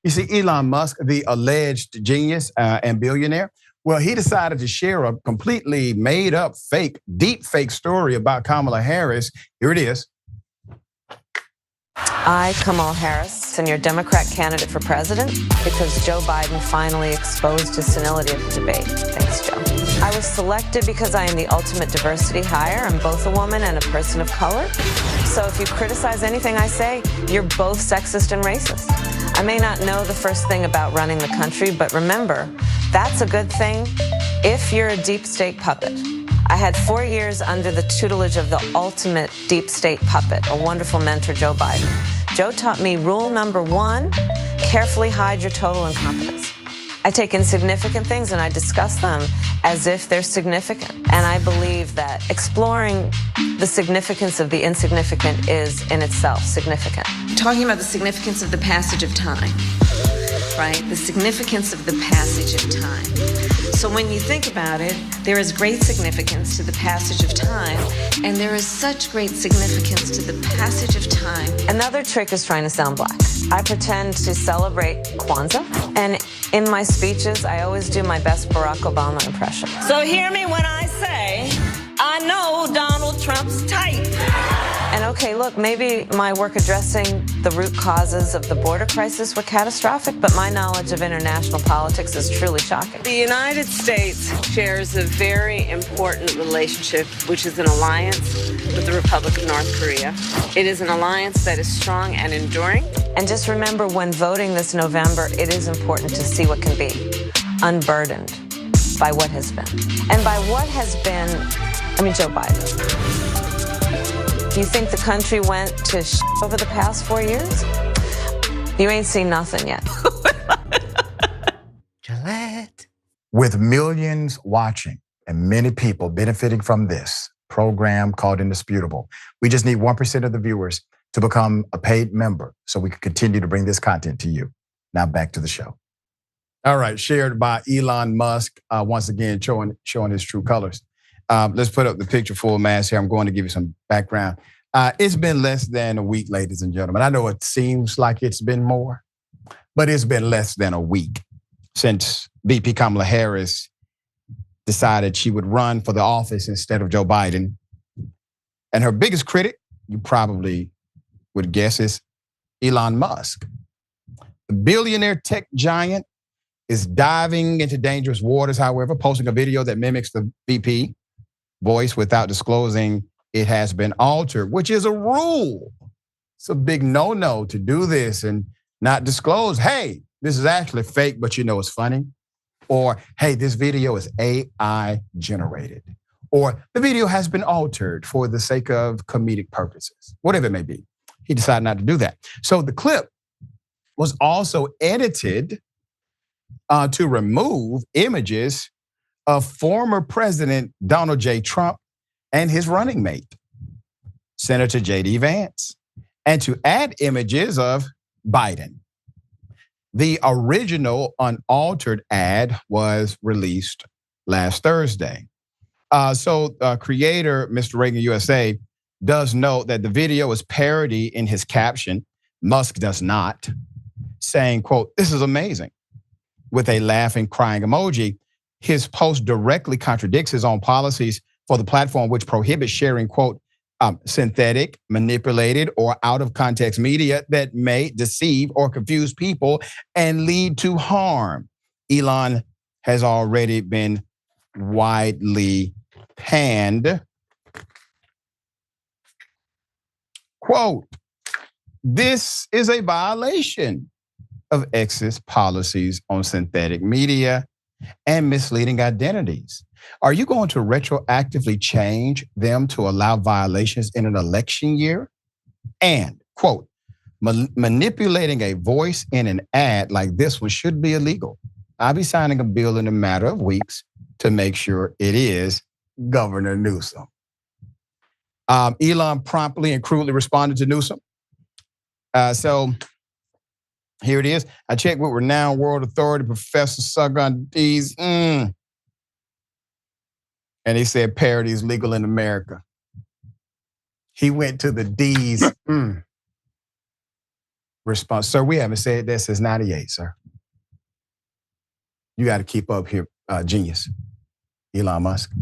You see, Elon Musk, the alleged genius and billionaire, well, he decided to share a completely made up fake, deep fake story about Kamala Harris. Here it is. I, Kamala Harris, am your Democrat candidate for president because Joe Biden finally exposed his senility at the debate. Thanks, Joe. I was selected because I am the ultimate diversity hire. I'm both a woman and a person of color. So if you criticize anything I say, you're both sexist and racist. I may not know the first thing about running the country, but remember, that's a good thing if you're a deep state puppet. I had 4 years under the tutelage of the ultimate deep state puppet, a wonderful mentor, Joe Biden. Joe taught me rule number 1, carefully hide your total incompetence. I take insignificant things and I discuss them as if they're significant. And I believe that exploring the significance of the insignificant is in itself significant. Talking about the significance of the passage of time, right? The significance of the passage of time. So when you think about it, there is great significance to the passage of time, and there is such great significance to the passage of time. Another trick is trying to sound black. I pretend to celebrate Kwanzaa, and in my speeches, I always do my best Barack Obama impression. So hear me when I say, I know Donald Trump's type. And okay, look, maybe my work addressing the root causes of the border crisis were catastrophic, but my knowledge of international politics is truly shocking. The United States shares a very important relationship, which is an alliance with the Republic of North Korea. It is an alliance that is strong and enduring. And just remember, when voting this November, it is important to see what can be, unburdened by what has been. And by what has been, I mean Joe Biden. You think the country went to shit over the past 4 years? You ain't seen nothing yet. Gillette. With millions watching and many people benefiting from this program called Indisputable, we just need 1% of the viewers to become a paid member so we can continue to bring this content to you. Now back to the show. All right, shared by Elon Musk, once again showing his true colors. Let's put up the picture full mass here. I'm going to give you some background. It's been less than a week, ladies and gentlemen. I know it seems like it's been more, but it's been less than a week since VP Kamala Harris decided she would run for the office instead of Joe Biden. And her biggest critic, you probably would guess, is Elon Musk. The billionaire tech giant is diving into dangerous waters, however, posting a video that mimics the VP voice without disclosing it has been altered, which is a rule. It's a big no-no to do this and not disclose, hey, this is actually fake, but you know it's funny. Or, hey, this video is AI generated. Or the video has been altered for the sake of comedic purposes, whatever it may be. He decided not to do that. So the clip was also edited to remove images of former President Donald J. Trump and his running mate, Senator J.D. Vance, and to add images of Biden. The original unaltered ad was released last Thursday. So creator, Mr. Reagan USA, does note that the video is parody in his caption. Musk does not, saying, quote, "This is amazing," with a laughing, crying emoji. His post directly contradicts his own policies for the platform, which prohibits sharing, quote, synthetic, manipulated, or out of context media that may deceive or confuse people and lead to harm. Elon has already been widely panned. Quote, "This is a violation of X's policies on synthetic media and misleading identities. Are you going to retroactively change them to allow violations in an election year? And, quote, manipulating a voice in an ad like this one should be illegal. I'll be signing a bill in a matter of weeks to make sure it is, Governor Newsom." Elon promptly and crudely responded to Newsom. So here it is. I checked with renowned world authority, Professor Sugun Deez. And he said parody is legal in America. He went to the D's. response. Sir, we haven't said that since 98, sir. You got to keep up here, genius, Elon Musk.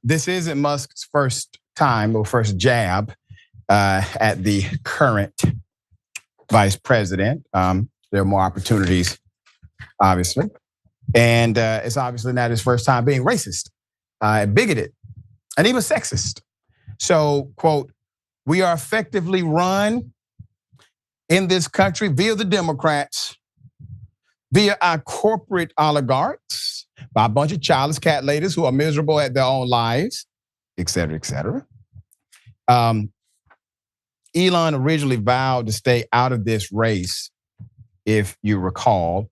This isn't Musk's first time or first jab at the current vice president. There are more opportunities, obviously. And it's obviously not his first time being racist, bigoted, and even sexist. So, quote, we are effectively run in this country via the Democrats, via our corporate oligarchs, by a bunch of childless cat ladies who are miserable at their own lives, et cetera, et cetera. Elon originally vowed to stay out of this race, if you recall.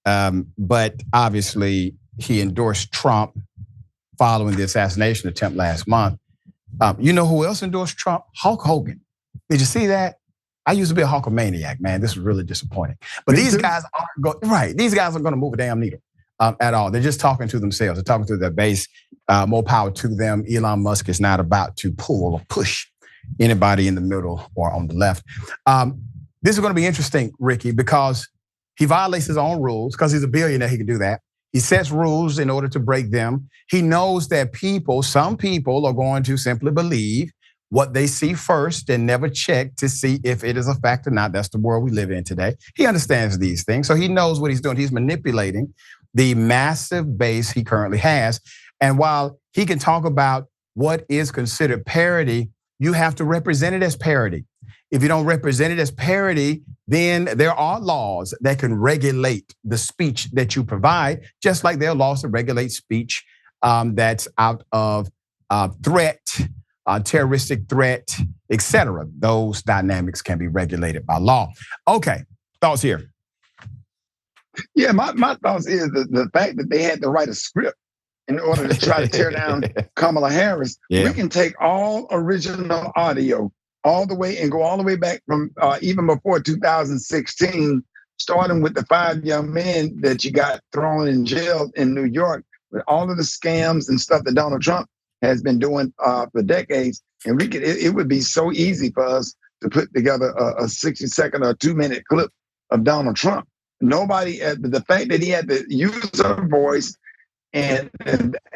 But obviously, he endorsed Trump following the assassination attempt last month. You know who else endorsed Trump? Hulk Hogan. Did you see that? I used to be a Hulkamaniac, man. This is really disappointing. But these guys aren't going, right, these guys aren't going to move a damn needle at all. They're just talking to themselves. They're talking to their base. More power to them. Elon Musk is not about to pull or push anybody in the middle or on the left. This is going to be interesting, Rickey, because he violates his own rules. Because he's a billionaire, he can do that. He sets rules in order to break them. He knows that some people are going to simply believe what they see first and never check to see if it is a fact or not. That's the world we live in today. He understands these things, so he knows what he's doing. He's manipulating the massive base he currently has. And while he can talk about what is considered parity, you have to represent it as parity. If you don't represent it as parity, then there are laws that can regulate the speech that you provide, just like there are laws that regulate speech that's out of threat, terroristic threat, et cetera. Those dynamics can be regulated by law. Okay, thoughts here? Yeah, my thoughts is the fact that they had to write a script in order to try to tear down Kamala Harris. Yeah. We can take all original audio all the way and go all the way back from even before 2016, starting with the 5 young men that you got thrown in jail in New York with all of the scams and stuff that Donald Trump has been doing for decades. And it would be so easy for us to put together a 60-second or 2-minute clip of Donald Trump. Nobody, the fact that he had to use a voice and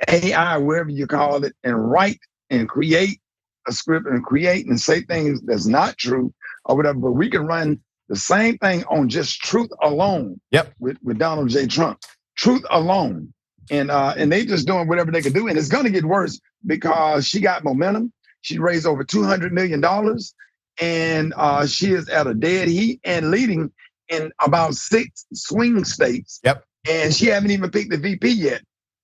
AI, wherever you call it, and write and create a script and create and say things that's not true or whatever, but we can run the same thing on just truth alone. Yep. With Donald J. Trump, truth alone, and they just doing whatever they can do, and it's going to get worse because she got momentum. She raised over $200 million, and she is at a dead heat and leading in about 6 swing states. Yep. And she haven't even picked the VP yet,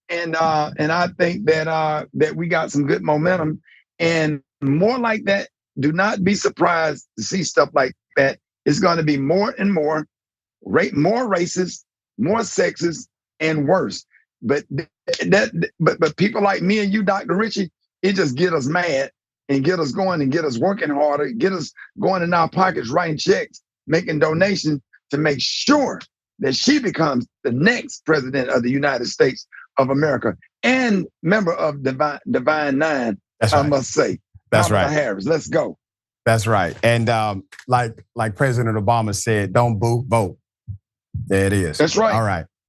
and I think that we got some good momentum. And more like that, do not be surprised to see stuff like that. It's going to be more and more racist, more sexist, and worse. But people like me and you, Dr. Richey, it just get us mad and get us going and get us working harder, get us going in our pockets, writing checks, making donations to make sure that she becomes the next president of the United States of America and member of Divine Nine. That's right. I must say. That's Kamala right. Harris, let's go. That's right. And like President Obama said, don't boo, vote. There it is. That's right. All right.